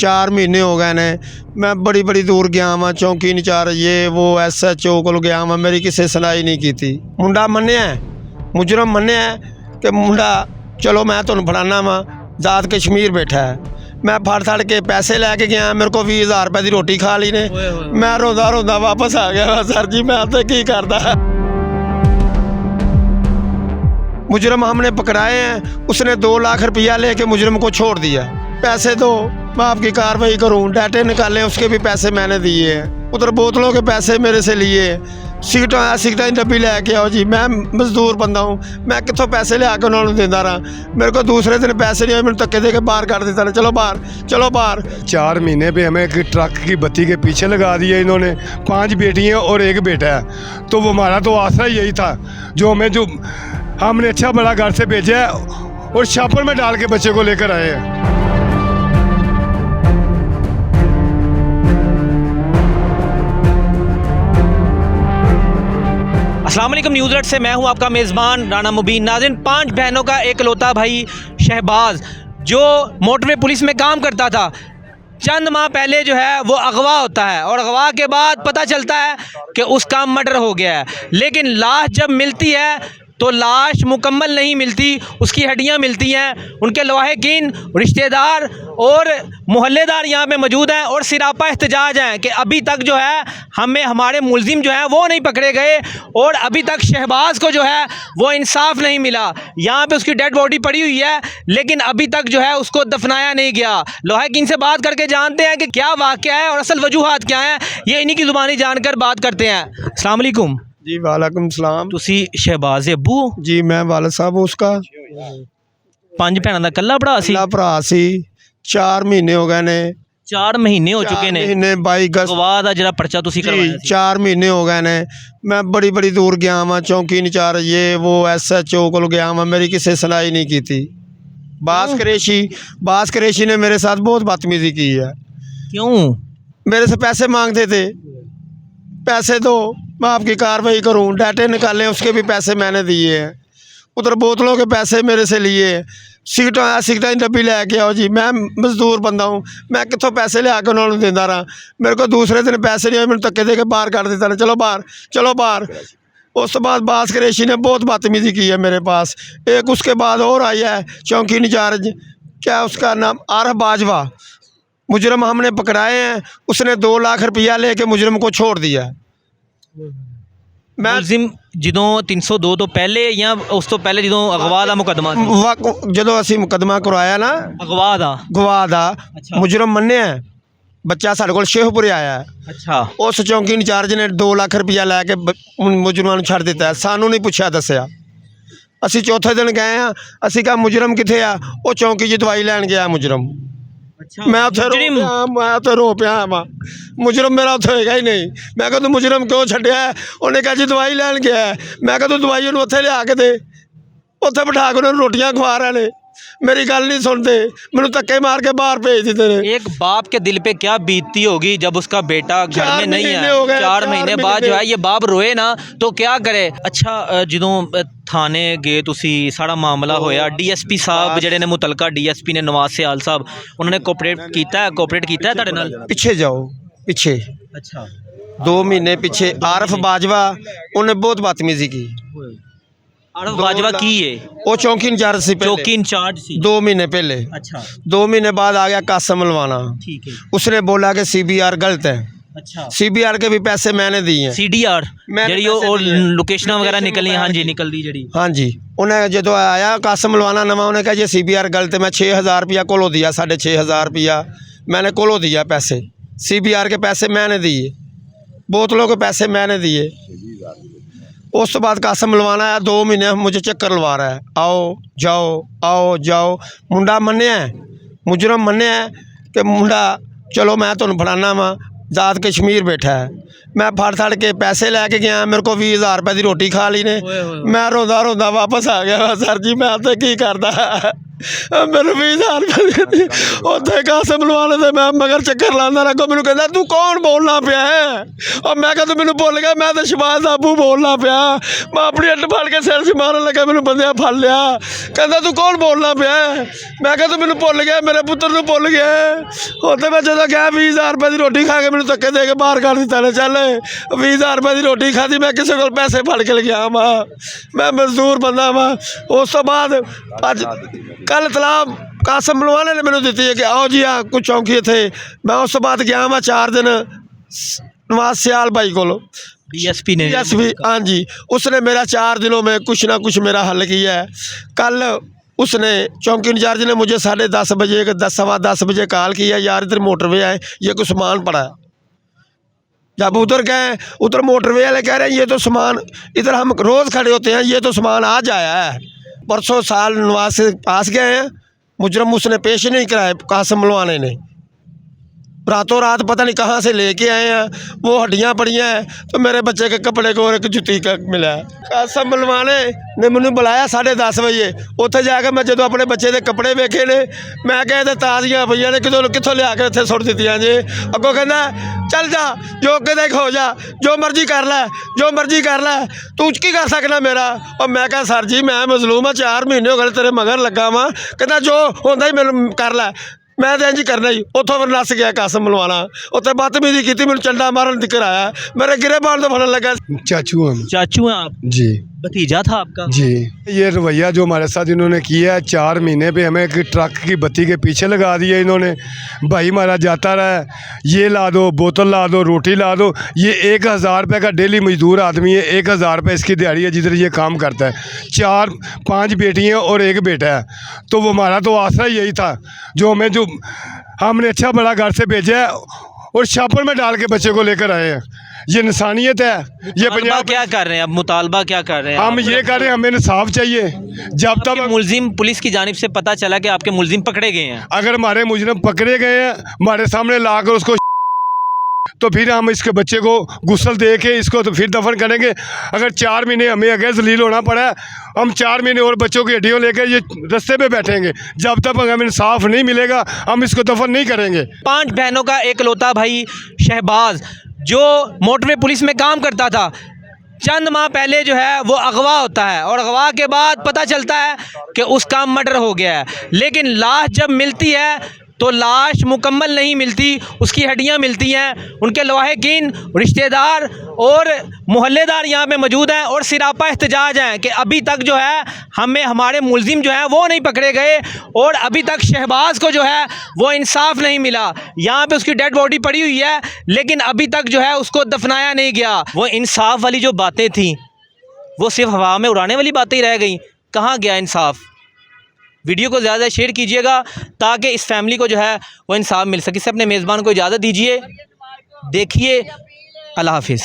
4 ਮਹੀਨੇ ਹੋ ਗਏ ਨੇ। मैं बड़ी दूर गया वा, चौकी इंचार्ज ये वो SHO को गया वा, मेरी किसी सुनाई नहीं की। मुंडा मन्निया मुजरम मन्निया कि मुंडा चलो मैं तुहानूं फड़ाना वा, जात कश्मीर बैठा है। मैं फड़ थड़ के पैसे लैके गया, मेरे को 20,000 रुपए की रोटी खा ली ने। मैं रोंदा रोंदा वापस आ गया। सर जी मैं तो की करदा। मुजरम हमने पकड़ाए हैं, उसने 2 लाख रुपया लेके मुजरम को छोड़ दिया। पैसे दो मैं आपकी कार्रवाई करूं। डाटे निकाले, उसके भी पैसे मैंने दिए हैं। उधर बोतलों के पैसे मेरे से लिए। सिगरेट की डब्बी लैके आओ जी। मैं मजदूर बंदा हूँ, मैं कितों पैसे लिया के उन्होंने देता रहा। मेरे को दूसरे दिन पैसे नहीं आए, मैंने धक्के दे के बाहर कर देता रहा। चलो बाहर चलो बाहर। 4 महीने पे हमें एक ट्रक की बत्ती के पीछे लगा दिया इन्होंने। 5 बेटियाँ और 1 बेटा है। तो वो हमारा तो आसरा यही था, जो हमने अच्छा बड़ा घर से भेजा है और छापर में डाल के बच्चे को लेकर आए हैं। अस्सलाम वालेकुम, न्यूज़ अलर्ट से मैं हूं आपका मेज़बान राना मुबीन। नाज़रीन, 5 बहनों का एकलौता भाई शहबाज जो मोटरवे पुलिस में काम करता था, चंद माह पहले जो है वो अगवा होता है और अगवा के बाद पता चलता है कि उसका मर्डर हो गया है। लेकिन लाश जब मिलती है तो लाश मुकम्मल नहीं मिलती, उसकी हड्डियां मिलती हैं। उनके लवाहिकीन, रिश्तेदार और मोहल्लेदार यहाँ पे मौजूद हैं और सिरापा एहतजाज हैं कि अभी तक जो है हमारे मुलजिम जो है वो नहीं पकड़े गए और अभी तक शहबाज को जो है वो इंसाफ नहीं मिला। यहाँ पे उसकी डेड बॉडी पड़ी हुई है लेकिन अभी तक जो है उसको दफनाया नहीं गया। लवाहिकीन से बात करके जानते हैं कि क्या वाक़या है और असल वजूहात क्या हैं, ये इन्हीं की ज़ुबानी जानकर बात करते हैं। अस्सलाम वालेकुम जी। वालेकुम सलाम। तुसी शहबाज दे अब्बू? जी मैं वालद साहब उसका। 5 भैणां दा कल्ला भरा सी? कल्ला भरा सी। 4 महीने हो गए ने। 4 महीने हो चुके ने। 4 महीने 22 अगस्त अगवा दा जिहड़ा पर्चा तुसी करवाया सी? 4 महीने हो गए ने। मैं बड़ी दूर गया वा, चौकी इंचार्ज ये वो SHO को गया वा, मेरी किसी सुनाई नहीं की। बास कुरैशी ने मेरे साथ बहुत बदतमीजी की है। क्यों? मेरे से पैसे मांगते थे, पैसे दो मैं आपकी कार्रवाई करूं। डाटे निकाले, उसके भी पैसे मैंने दिए हैं। उधर बोतलों के पैसे मेरे से लिए। सिगरेट की डब्बी लैके आओ जी। मैं मजदूर बंदा हूँ, मैं कितों पैसे लिया के उन्होंने देता रहा। मेरे को दूसरे दिन पैसे नहीं आए, मैंने धक्के दे के बाहर कर देता रहा। चलो बाहर चलो बाहर। उस तो बाद बास कुरैशी ने बहुत बदतमीजी की है मेरे पास। एक उसके बाद और आई है चौकी इंचार्ज, क्या उसका नाम, आरफ बाजवा। मुजरम हमने पकड़ाए हैं, उसने 2 लाख रुपया लेके मुजरम को छोड़ दिया। मैं मुलजिम ਜਦੋਂ 302 ਤੋਂ ਪਹਿਲੇ ਜਾਂ ਉਸ ਤੋਂ ਪਹਿਲੇ ਜਦੋਂ ਅਗਵਾ ਦਾ ਮੁਕੱਦਮਾ ਸੀ? ਜਦੋਂ ਅਸੀਂ ਮੁਕੱਦਮਾ ਕਰਵਾਇਆ ਨਾ ਗਵਾ ਦਾ ਮੁਜਰਮ ਮੰਨਿਆ ਬੱਚਾ ਸਾਡੇ ਕੋਲ ਸ਼ੇਖਪੁਰੇ ਆਇਆ। ਅੱਛਾ। ਉਸ ਚੌਂਕੀ ਇੰਚਾਰਜ ਨੇ 2 ਲੱਖ ਰੁਪਇਆ ਲੈ ਕੇ ਮੁਜਰਮਾਂ ਨੂੰ ਛੱਡ ਦਿੱਤਾ। ਸਾਨੂੰ ਨਹੀਂ ਪੁੱਛਿਆ ਦੱਸਿਆ। ਅਸੀਂ ਚੌਥੇ ਦਿਨ ਗਏ ਹਾਂ, ਅਸੀਂ ਕਿਹਾ ਮੁਜਰਮ ਕਿੱਥੇ ਆ? ਉਹ ਚੌਂਕੀ 'ਚ ਦਵਾਈ ਲੈਣ ਗਿਆ ਮੁਜਰਮ। मैं उत्थे रो पिया वा। मुजरम मेरा उत्थे होएगा ही नहीं। मैं कहा तू मुजरम क्यों छड्डिया? उन्हें कहा जी दवाई लैन गया। मैं कहा तू दवाई उन्होंने उत्थे लिया के दे। उत्थे बिठा के उन्होंने रोटियां खवा रहे ने, मेरी गल नहीं सुनते, मैनू धक्के मार के बाहर भेज देते ने। एक बाप के दिल पे क्या बीतती होगी जब उसका बेटा घर में नहीं है। 4 महीने बाद जो है ये बाप रोए ना तो क्या करे। अच्छा, ਜਦੋਂ थाने गए तुसी, सारा मामला होया, DSP साहब जिहड़े ने मुतलका DSP ने नवाज सियाल साहब, उन्होंने कोऑपरेट कीता है तुहाडे नाल? पीछे जाओ पीछे। अच्छा। 2 महीने पीछे आरफ बाजवा, उन्हें बहुत बदतमीजी की। आरफ बाजवा की है? वो चौकी इंचार्ज सी। चौकी इंचार्ज सी 2 महीने पहले। अच्छा। 2 महीने बाद आ गया कासम लवाना। ठीक है। उसने बोला कि CBR गलत है। अच्छा। CBR के भी पैसे मैंने दिए हैं। CDR ਜਿਹੜੀ ਉਹ ਲੋਕੇਸ਼ਨਾਂ ਵਗੈਰਾ ਨਿਕਲੀਆਂ? ਹਾਂਜੀ, ਨਿਕਲਦੀ ਜਿਹੜੀ। ਹਾਂਜੀ। उन्हें जो आया कासम लवाना नवा, उन्हें कहा जी CBR गलत है। मैं 6,000 रुपया कोलो दिया, 6,500 रुपया मैंने कोलो दिया पैसे। CBR के पैसे मैंने दिए, बोतलों के पैसे मैंने दिए। उस तो बाद कासम लवाना आया, 2 महीने मुझे चक्कर लवा रहा है, आओ जाओ। मुंडा मन्निया मुजरम मन्निया कि मुंडा चलो मैं तुहानूं फड़ाना वा, जात कश्मीर बैठा है। मैं फड़ थड़ के पैसे लैके गया, मेरे को 20,000 रुपए की रोटी खा ली ने। मैं रोंदा रोंदा वापस आ गया। सर जी मैं तो की करदा। ਮੈਨੂੰ 20,000 ਰੁਪਏ ਦਿੱਤੀ ਉੱਥੇ ਕਾਸਮ ਲਵਾਣੇ ਤੇ ਮੈਂ ਮਗਰ ਚੱਕਰ ਲਾਉਂਦਾ ਰਿਹਾ ਮੈਨੂੰ ਕਹਿੰਦਾ ਤੂੰ ਕੌਣ ਬੋਲਣਾ ਪਿਆ ਹੈ ਔਰ ਮੈਂ ਕਿਹਾ ਤੂੰ ਮੈਨੂੰ ਭੁੱਲ ਗਿਆ ਮੈਂ ਤਾਂ ਸ਼ਬਾਜ਼ ਸਾਬੂ ਬੋਲਣਾ ਪਿਆ ਮੈਂ ਆਪਣੀ ਅੱਟ ਫੜ ਕੇ ਸਿਰ 'ਚ ਮਾਰਨ ਲੱਗਾ ਮੈਨੂੰ ਬੰਦਿਆਂ ਫੜ ਲਿਆ ਕਹਿੰਦਾ ਤੂੰ ਕੌਣ ਬੋਲਣਾ ਪਿਆ ਹੈ ਮੈਂ ਕਿਹਾ ਤੂੰ ਮੈਨੂੰ ਭੁੱਲ ਗਿਆ ਮੇਰੇ ਪੁੱਤਰ ਨੂੰ ਭੁੱਲ ਗਿਆ ਉੱਥੇ ਮੈਂ ਜਦੋਂ ਕਿਹਾ 20,000 ਰੁਪਏ ਦੀ ਰੋਟੀ ਖਾ ਕੇ ਮੈਨੂੰ ਧੱਕੇ ਦੇ ਕੇ ਬਾਹਰ ਕੱਢ ਦਿੱਤਾ ਨੇ ਚੱਲ 20,000 ਰੁਪਏ ਦੀ ਰੋਟੀ ਖਾਧੀ ਮੈਂ ਕਿਸੇ ਕੋਲ ਪੈਸੇ ਫੜ ਕੇ ਲਿਆ ਮੈਂ ਮਜ਼ਦੂਰ ਬੰਦਾ ਵਾ ਉਸ ਤੋਂ ਬਾਅਦ ਅੱਜ ਕੱਲ੍ਹ ਤਲਾਬ ਕਾਸਮ ਮਲਵਾਣੇ ਨੇ ਮੈਨੂੰ ਦਿੱਤੀ ਹੈ ਕਿ ਆਓ ਜੀ ਆ ਕੁਛ ਚੌਂਕੀ ਇੱਥੇ ਮੈਂ ਉਸ ਤੋਂ ਬਾਅਦ ਗਿਆ ਮੈਂ 4 दिन नवाज सियाल भाई को DSP ने हाँ जी उसने मेरा 4 दिनों में कुछ ना कुछ मेरा हल किया है कल उसने चौंकी इंचार्ज ने मुझे 10:30 बजे 10:15 बजे कॉल किया यार इधर मोटरवे है ये कुछ सामान पड़ा है जब उधर गए उधर मोटरवे वाले कह रहे हैं ये तो सामान इधर हम रोज़ खड़े होते हैं ये तो सामान आज आया है परसों साल नवाज से पास गए हैं मुजरम उसने पेश नहीं कराया कासम मलवाने ने रातों रात पता नहीं कहाँ से लेके आए हैं वो हड्डियाँ पड़ी हैं तो मेरे बच्चे के कपड़े को और एक जुत्ती का मिला है कासम मलवाने ने मैंने बुलाया 10:30 बजे उत्थे जाके मैं जो अपने बच्चे के कपड़े वेखे ने मैं कहे ताज़ियाँ पईयां ने कितों लिया के इत्थे सुट दित्तियां जे अगों कहंदा चल जा जो कहते हो जा जो मर्जी कर लै जो मर्जी कर लै तू की कर सकना मेरा और मैं कहा सर जी मैं मजलूम हाँ 4 महीने हो गए तेरे मगर लगा वा कहना जो होंदा ही मैनूं कर लै मैं तो इंज करना ही उतों फिर नस गया कासम मलवाना उत्थे बदतमीजी की मैंने चंडा मारन तिकर आया मेरे गिरेबान तो फड़न लगा चाचू हम चाचू हैं आप जी भतीजा था आपका जी ये रवैया जो हमारे साथ इन्होंने किया है 4 महीने पे हमें एक ट्रक की बत्ती के पीछे लगा दिया इन्होंने भाई हमारा जाता रहा है ये ला दो बोतल ला दो रोटी ला दो ये 1,000 रुपये का डेली मजदूर आदमी है 1,000 रुपये इसकी दिहाड़ी है जिधर ये काम करता है 4-5 बेटियाँ और एक बेटा है तो वो हमारा तो आसरा यही था जो हमें जो हमने अच्छा बड़ा घर से भेजा है और छापर में डाल के बच्चे को लेकर आए हैं ये इंसानियत है ये पंजाब क्या कर रहे हैं अब मुतालबा क्या कर रहे हैं हम ये कर रहे हैं हमें इंसाफ चाहिए जब तक मुलजिम पुलिस की जानिब से पता चला कि आपके मुलजिम पकड़े गए हैं अगर हमारे मुजरिम पकड़े गए हैं हमारे सामने लाकर उसको तो फिर हम इसके बच्चे को गुस्ल दे के इसको तो फिर दफन करेंगे अगर 4 महीने हमें अगर जलील होना पड़ा है हम 4 महीने और बच्चों की हड्डियों लेकर ये रास्ते पे बैठेंगे जब तक हमें इंसाफ नहीं मिलेगा हम इसको दफन नहीं करेंगे 5 बहनों का एकलौता भाई शहबाज जो मोटरवे पुलिस में काम करता था चंद माह पहले जो है वो अगवा होता है और अगवा के बाद पता चलता है कि उसका मर्डर हो गया है लेकिन लाश जब मिलती है तो लाश मुकम्मल नहीं मिलती उसकी हड्डियां मिलती हैं उनके लवाहिकीन रिश्तेदार और मोहल्लेदार यहाँ पे मौजूद हैं और सिरापा एहतजाज हैं कि अभी तक जो है हमें हमारे मुलजिम जो है वो नहीं पकड़े गए और अभी तक शहबाज को जो है वो इंसाफ नहीं मिला यहाँ पे उसकी डेड बॉडी पड़ी हुई है लेकिन अभी तक जो है उसको दफनाया नहीं गया वो इंसाफ वाली जो बातें थी वो सिर्फ हवा में उड़ाने वाली बातें ही रह गई कहाँ गया इंसाफ वीडियो को ज़्यादा शेयर कीजिएगा ताकि इस फैमिली को जो है वो इंसाफ मिल सके। इससे अपने मेज़बान को इजाज़त दीजिए देखिए अल्लाह हाफिज़।